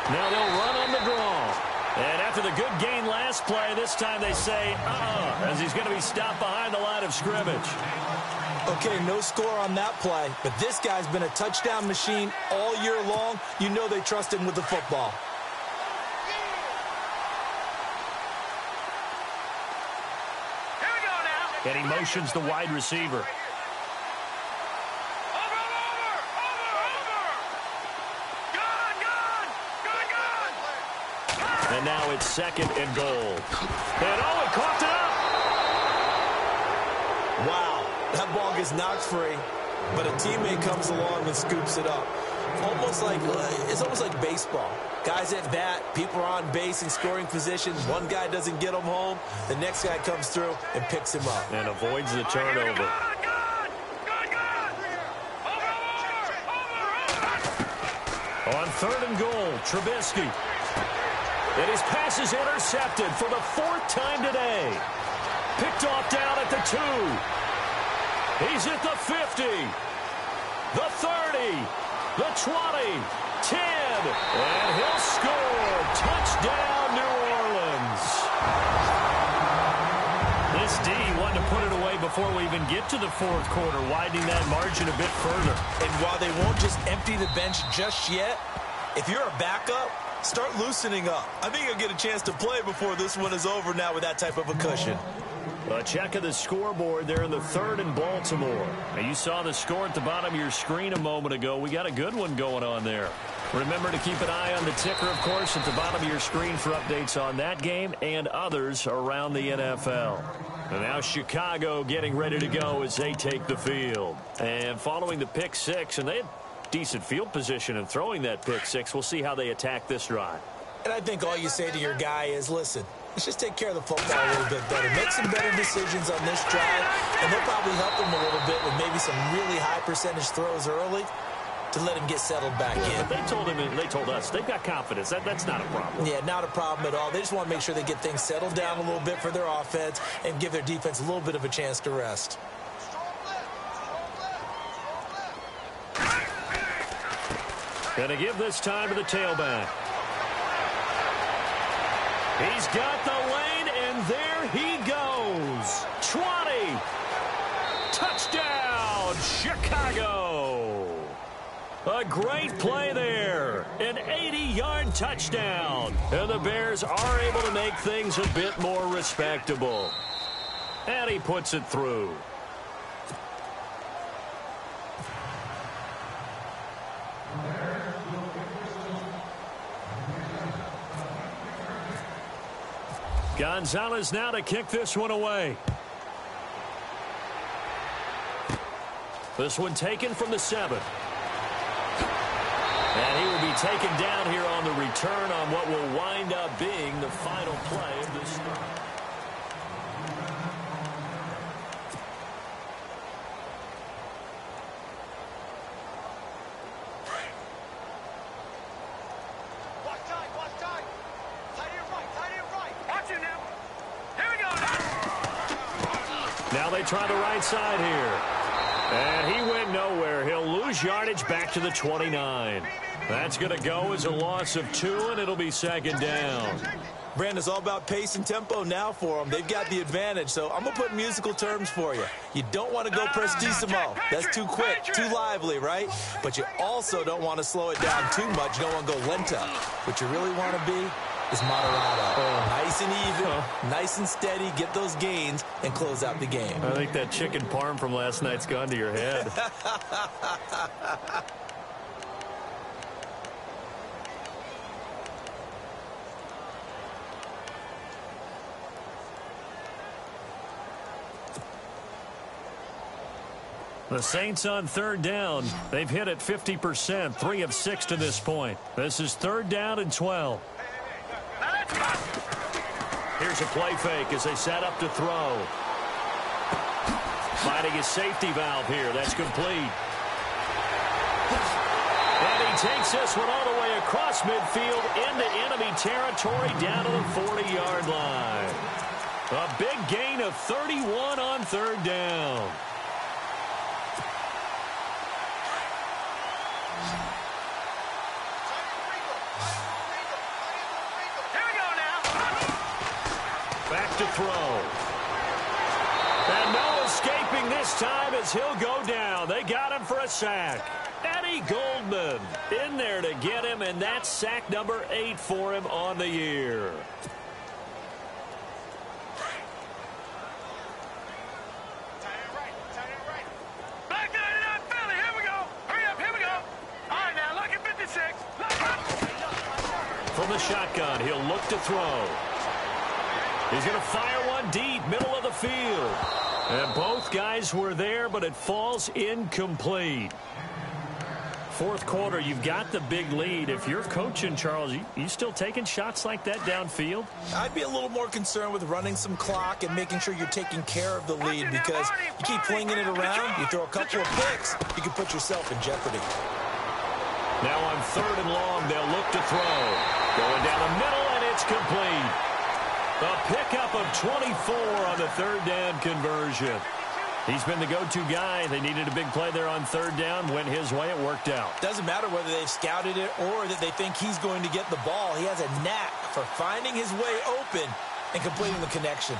Now they'll run on the draw. And after the good gain last play, this time they say, as he's going to be stopped behind the line of scrimmage. Okay, no score on that play, but this guy's been a touchdown machine all year long. You know they trust him with the football. Here we go now. And he motions the wide receiver. And now it's second and goal. And he caught it up. Wow, that ball gets knocked free, but a teammate comes along and scoops it up. It's almost like baseball. Guys at bat, people are on base in scoring positions. One guy doesn't get him home. The next guy comes through and picks him up. And avoids the turnover. On third and goal, Trubisky. And his pass is intercepted for the 4th time today. Picked off down at the 2. He's at the 50. The 30. The 20. 10. And he'll score. Touchdown, New Orleans. This D wanted to put it away before we even get to the 4th quarter, widening that margin a bit further. And while they won't just empty the bench just yet, if you're a backup, start loosening up. I think you'll get a chance to play before this one is over now with that type of a cushion. A check of the scoreboard there in the 3rd in Baltimore. Now you saw the score at the bottom of your screen a moment ago. We got a good one going on there. Remember to keep an eye on the ticker, of course, at the bottom of your screen for updates on that game and others around the NFL. And now Chicago getting ready to go as they take the field. And following the pick 6, and they had decent field position in throwing that pick 6. We'll see how they attack this drive. And I think all you say to your guy is, listen, let's just take care of the football a little bit better. Make some better decisions on this drive, and they'll probably help him a little bit with maybe some really high percentage throws early. to let him get settled back in. But they told us they've got confidence. That's not a problem. Yeah, not a problem at all. They just want to make sure they get things settled down a little bit for their offense and give their defense a little bit of a chance to rest. Going to give this time to the tailback. He's got the lane, and there he goes. 20. Touchdown, Chicago. A great play there. An 80-yard touchdown. And the Bears are able to make things a bit more respectable. And he puts it through. Gonzalez now to kick this one away. This one taken from the 7. And he will be taken down here on the return on what will wind up being the final play of this drive. Now they try the right side here. And he went nowhere. He'll lose yardage back to the 29. That's going to go as a loss of 2, and it'll be second down. Brandon, it's all about pace and tempo now for them. They've got the advantage, so I'm going to put musical terms for you. You don't want to go prestissimo. That's too quick, too lively, right? But you also don't want to slow it down too much. You don't want to go lento. What you really want to be is moderado. Nice and even, nice and steady, get those gains, and close out the game. I think that chicken parm from last night's gone to your head. The Saints on third down. They've hit it 50%, 3 of 6 to this point. This is third down and 12. Here's a play fake as they set up to throw. Finding his safety valve here. That's complete. And he takes this one all the way across midfield into enemy territory down to the 40-yard line. A big gain of 31 on third down. Back to throw. And no escaping this time as he'll go down. They got him for a sack. Eddie Goldman in there to get him, and that's sack number 8 for him on the year. Back to 99 Philly. Here we go. Hurry up. Here we go. All right, now look at 56. From the shotgun, he'll look to throw. He's going to fire one deep, middle of the field. And both guys were there, but it falls incomplete. Fourth quarter, you've got the big lead. If you're coaching, Charles, you still taking shots like that downfield? I'd be a little more concerned with running some clock and making sure you're taking care of the lead, because you keep flinging it around, you throw a couple of picks, you can put yourself in jeopardy. Now on third and long, they'll look to throw. Going down the middle, and it's complete. A pickup of 24 on the third down conversion. He's been the go-to guy. They needed a big play there on third down. Went his way. It worked out. Doesn't matter whether they've scouted it or that they think he's going to get the ball. He has a knack for finding his way open and completing the connection.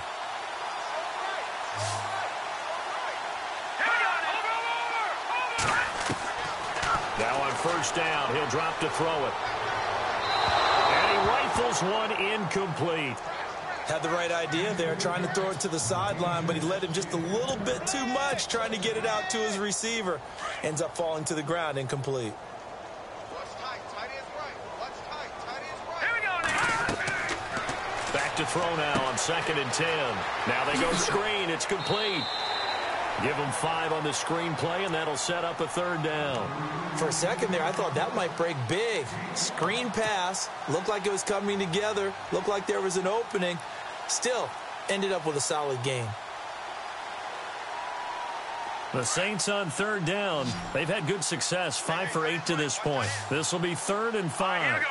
Now on first down, he'll drop to throw it. And he rifles one incomplete. Had the right idea there, trying to throw it to the sideline, but he led him just a little bit too much, trying to get it out to his receiver. Ends up falling to the ground, incomplete. Here we go now. Back to throw now on 2nd and 10. Now they go screen. It's complete. Give them 5 on the screen play, and that'll set up a third down. For a second there, I thought that might break big. Screen pass. Looked like it was coming together. Looked like there was an opening. Still, ended up with a solid gain. The Saints on third down. They've had good success, 5 for 8 to this point. This will be 3rd and 5.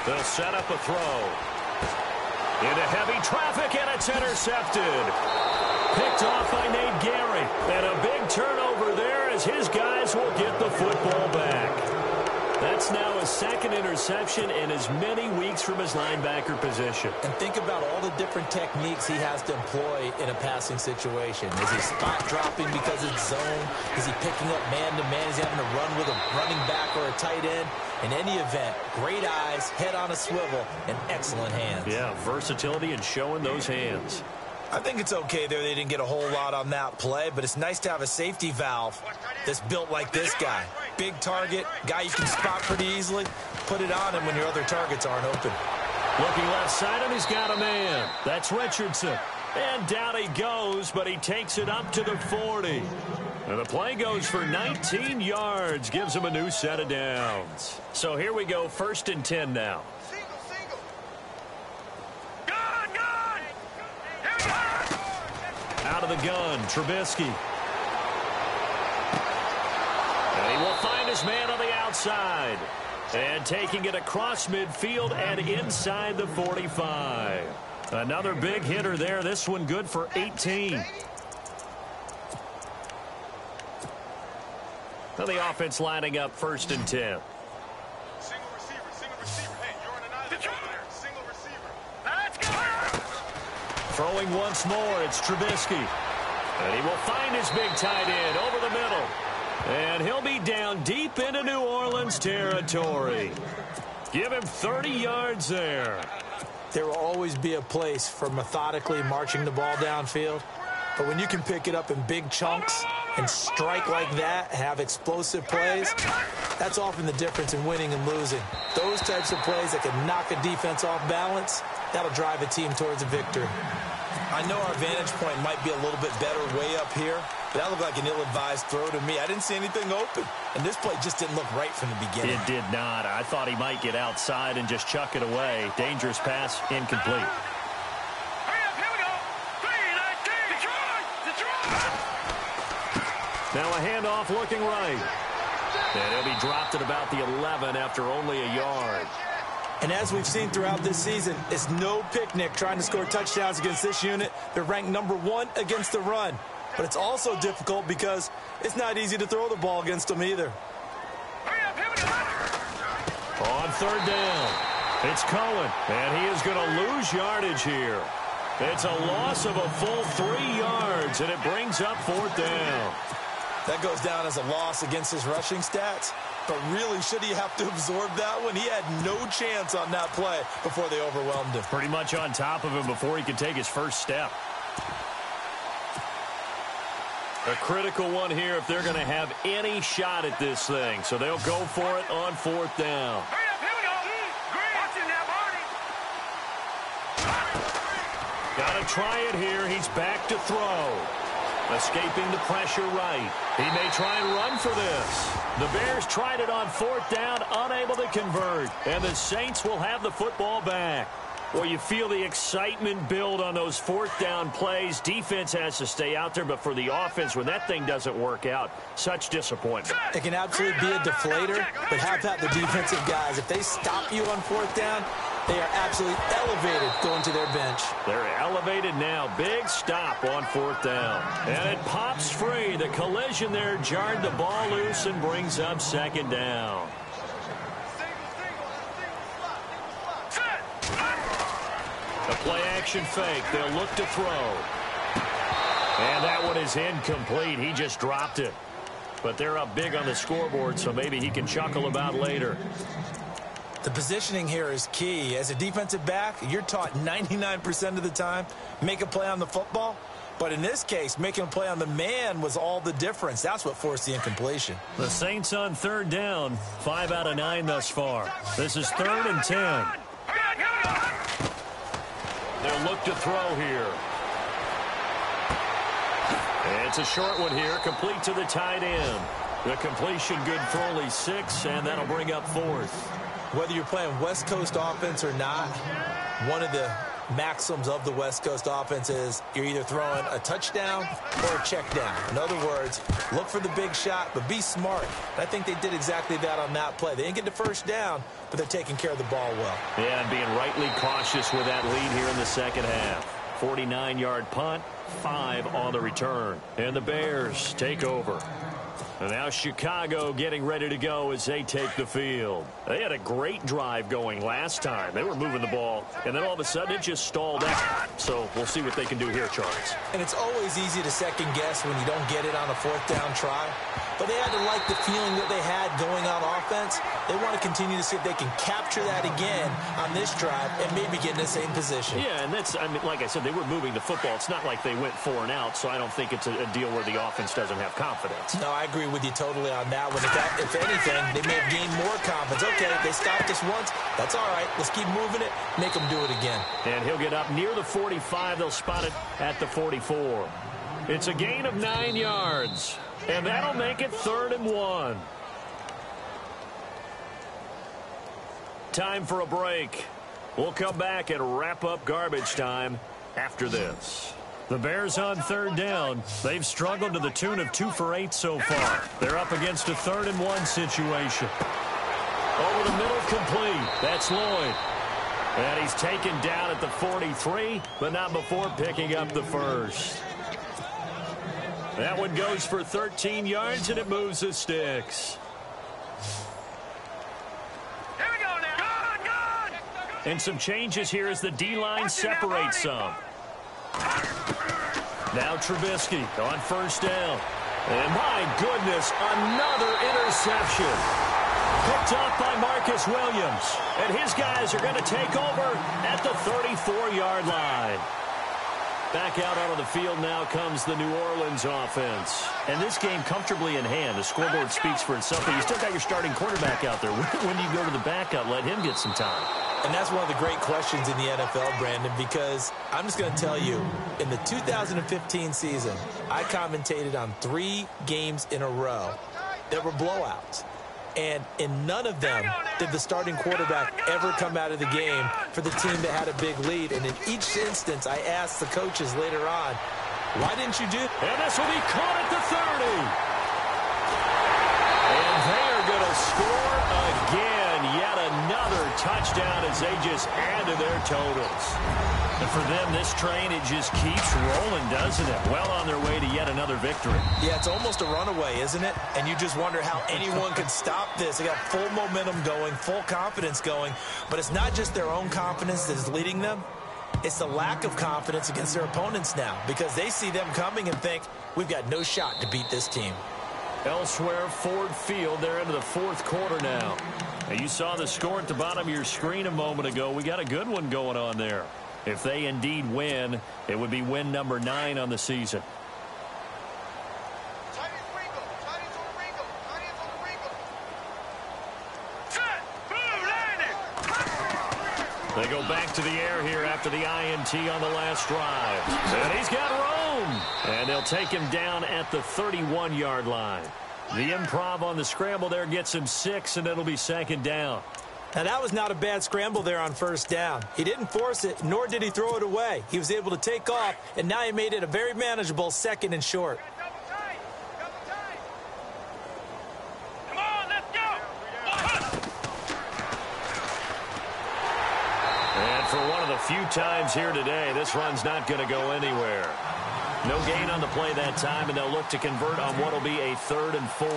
They'll set up a throw. Into heavy traffic, and it's intercepted. Picked off by Nate Gary. And a big turnover there as his guys will get the football back. That's now his 2nd interception in as many weeks from his linebacker position. And think about all the different techniques he has to employ in a passing situation. Is he spot dropping because it's zone? Is he picking up man-to-man? Is he having to run with a running back or a tight end? In any event, great eyes, head on a swivel, and excellent hands. Yeah, versatility and showing those hands. I think it's okay there they didn't get a whole lot on that play, but it's nice to have a safety valve that's built like this guy. Big target, guy you can spot pretty easily. Put it on him when your other targets aren't open. Looking left side, and he's got a man. That's Richardson. And down he goes, but he takes it up to the 40. And the play goes for 19 yards, gives him a new set of downs. So here we go, 1st and 10 now. Out of the gun, Trubisky. And he will find his man on the outside. And taking it across midfield and inside the 45. Another big hitter there. This one good for 18. Now the offense lining up 1st and 10. Single receiver. Hey, you're on an island over there. Single receiver. Let's go! Throwing once more, it's Trubisky. And he will find his big tight end over the middle. And he'll be down deep into New Orleans territory. Give him 30 yards there. There will always be a place for methodically marching the ball downfield. But when you can pick it up in big chunks and strike like that, have explosive plays, that's often the difference in winning and losing. Those types of plays that can knock a defense off balance, that'll drive a team towards a victory. I know our vantage point might be a little bit better way up here, but that looked like an ill-advised throw to me. I didn't see anything open, and this play just didn't look right from the beginning. It did not. I thought he might get outside and just chuck it away. Dangerous pass, incomplete. Hurry up, here we go. 3-19. Detroit! Now a handoff looking right. And he'll be dropped at about the 11 after only a yard. And as we've seen throughout this season, it's no picnic trying to score touchdowns against this unit. They're ranked number 1 against the run. But it's also difficult because it's not easy to throw the ball against them either. Hurry up, here we go. On 3rd down, it's Cohen, and he is going to lose yardage here. It's a loss of a full 3 yards, and it brings up 4th down. That goes down as a loss against his rushing stats. But really, should he have to absorb that one? He had no chance on that play before they overwhelmed him. Pretty much on top of him before he could take his first step. A critical one here if they're going to have any shot at this thing. So they'll go for it on 4th down. Hurry up, here we go. Green. Watch it now, Barney. Got to try it here. He's back to throw. Escaping the pressure right. He may try and run for this. The Bears tried it on 4th down, unable to convert. And the Saints will have the football back. Well, you feel the excitement build on those 4th down plays. Defense has to stay out there, but for the offense, when that thing doesn't work out, such disappointment. It can absolutely be a deflator, but how about the defensive guys? If they stop you on 4th down, they are absolutely elevated going to their bench. They're elevated now. Big stop on 4th down. And it pops free. The collision there jarred the ball loose and brings up 2nd down. A play-action fake. They'll look to throw. And that one is incomplete. He just dropped it. But they're up big on the scoreboard, so maybe he can chuckle about later. The positioning here is key. As a defensive back, you're taught 99% of the time, make a play on the football. But in this case, making a play on the man was all the difference. That's what forced the incompletion. The Saints on 3rd down. 5 out of 9 thus far. This is 3rd and 10. They'll look to throw here. And it's a short one here, complete to the tight end. The completion good for only 6, and that'll bring up 4th. Whether you're playing West Coast offense or not, one of the maxims of the West Coast offense is you're either throwing a touchdown or a check down. In other words, look for the big shot, but be smart. And I think they did exactly that on that play. They didn't get the first down, but they're taking care of the ball well. Yeah, and being rightly cautious with that lead here in the second half. 49-yard punt, 5 on the return. And the Bears take over. And now Chicago getting ready to go as they take the field. They had a great drive going last time. They were moving the ball, and then all of a sudden it just stalled out. So we'll see what they can do here, Charles. And it's always easy to second guess when you don't get it on a fourth down try. But they had to like the feeling that they had going on offense. They want to continue to see if they can capture that again on this drive and maybe get in the same position. Yeah, and that's, I mean, like I said, they were moving the football. It's not like they went 4 and out, so I don't think it's a deal where the offense doesn't have confidence. No, I agree with you totally on that one. If anything, they may have gained more confidence. Okay, they stopped us once. That's all right. Let's keep moving it. Make them do it again. And he'll get up near the 45. They'll spot it at the 44. It's a gain of 9 yards. And that'll make it 3rd and 1. Time for a break. We'll come back and wrap up garbage time after this. The Bears on 3rd down. They've struggled to the tune of 2 for 8 so far. They're up against a 3rd and 1 situation. Over the middle, complete. That's Lloyd. And he's taken down at the 43, but not before picking up the first. That one goes for 13 yards, and it moves the sticks. Here we go now. Good. And some changes here as the D-line separates some. Now Trubisky on 1st down. And my goodness, another interception. Picked off by Marcus Williams. And his guys are going to take over at the 34-yard line. Back out onto the field now comes the New Orleans offense. And this game comfortably in hand. The scoreboard speaks for itself, but you still got your starting quarterback out there. When do you go to the backup, let him get some time? And that's one of the great questions in the NFL, Brandon, because I'm just going to tell you, in the 2015 season, I commentated on 3 games in a row that were blowouts. And in none of them did the starting quarterback ever come out of the game for the team that had a big lead. And in each instance, I asked the coaches later on, why didn't you do it? And this will be caught at the 30. And they are going to score again. Yet another touchdown as they just add to their totals. And for them, this train, it just keeps rolling, doesn't it? Well on their way to yet another victory. Yeah, it's almost a runaway, isn't it? And you just wonder how anyone could stop this. They got full momentum going, full confidence going. But it's not just their own confidence that is leading them. It's the lack of confidence against their opponents now, because they see them coming and think, we've got no shot to beat this team. Elsewhere, Ford Field, they're into the 4th quarter now. Now, you saw the score at the bottom of your screen a moment ago. We got a good one going on there. If they indeed win, it would be win number 9 on the season. They go back to the air here after the INT on the last drive. And he's got room. And they'll take him down at the 31-yard line. The improv on the scramble there gets him 6, and it'll be 2nd down. Now, that was not a bad scramble there on 1st down. He didn't force it, nor did he throw it away. He was able to take off, and now he made it a very manageable 2nd and short. Come on, let's go. And for one of the few times here today, this run's not going to go anywhere. No gain on the play that time, and they'll look to convert on what will be a 3rd and 4.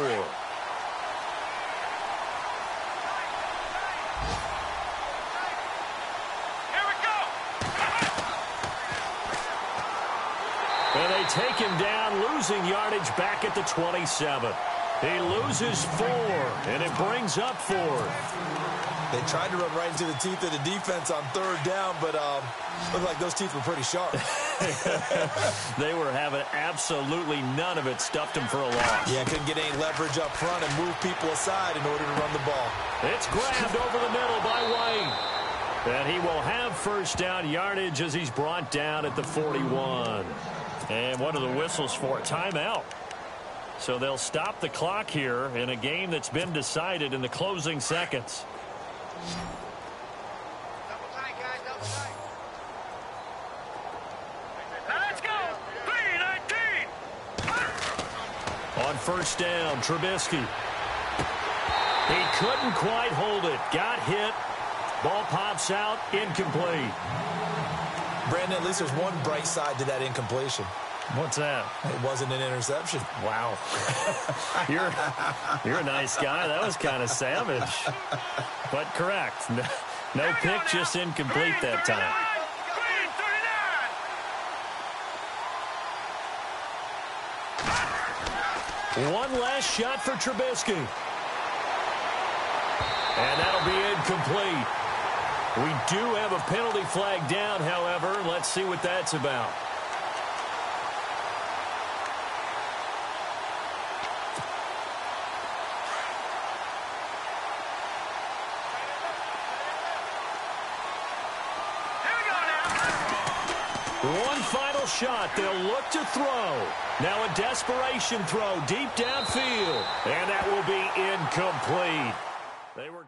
And they take him down, losing yardage back at the 27. He loses 4, and it brings up 4th. They tried to run right into the teeth of the defense on 3rd down, but looked like those teeth were pretty sharp. They were having absolutely none of it. Stuffed him for a loss. Yeah, couldn't get any leverage up front and move people aside in order to run the ball. It's grabbed over the middle by White. And he will have 1st down yardage as he's brought down at the 41. And what are the whistles for? Timeout. So they'll stop the clock here in a game that's been decided in the closing seconds. on first down. Trubisky. He couldn't quite hold it. Got hit. Ball pops out. Incomplete. Brandon, at least there's one bright side to that incompletion. What's that? It wasn't an interception. Wow. You're a nice guy. That was kind of savage. But correct. No pick, just incomplete that time. One last shot for Trubisky. And that'll be incomplete. We do have a penalty flag down, however. Let's see what that's about. One final shot. They'll look to throw. Now a desperation throw deep downfield. And that will be incomplete. They were